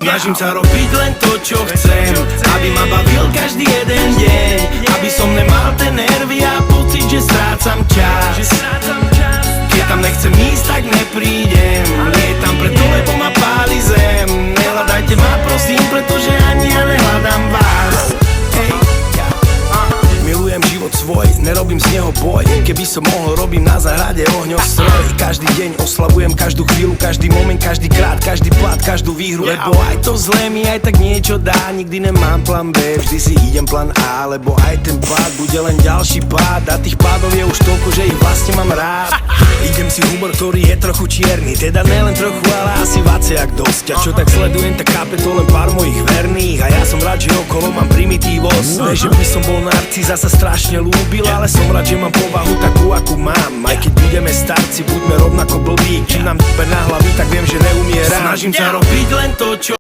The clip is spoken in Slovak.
Snažím sa robiť len to, čo chcem, aby ma bavil každý jeden deň, aby som nemal ten nervy a pocit, že strácam čas. Keď tam nechcem ísť, tak neprídem. Lietam preto, lebo ma páli zem. Nehľadajte ma prosím, pretože ani ja nehľadám vás. Milujem život svoj, nerobím z neho boj. Keby som mohol, robím na záhrade ohňostroj. Každý deň oslavujem každú chvíľu, každý moment, každý krát, každý plat, každú výhru. Lebo aj to zlé mi aj tak niečo dá. Nikdy nemám plán B, vždy si idem plán A. Lebo aj ten pád bude len ďalší pád. A tých pádov je už toľko, že ich vlastne mám rád. Idem si humor, ktorý je trochu čierny, teda nelen trochu, ale asi vaciak dosť. A čo tak sledujem, tak chápe to len pár mojich verných. A ja som rád, že okolo mám primitívosť. Ne, že by som bol narcis a sa strašne ľúbil, ale som rád, že mám povahu takú, akú mám. Aj keď budeme starci, buďme rovnako blbí. Kým nám na hlavy, tak viem, že neumieram. Snažím sa robiť len to, čo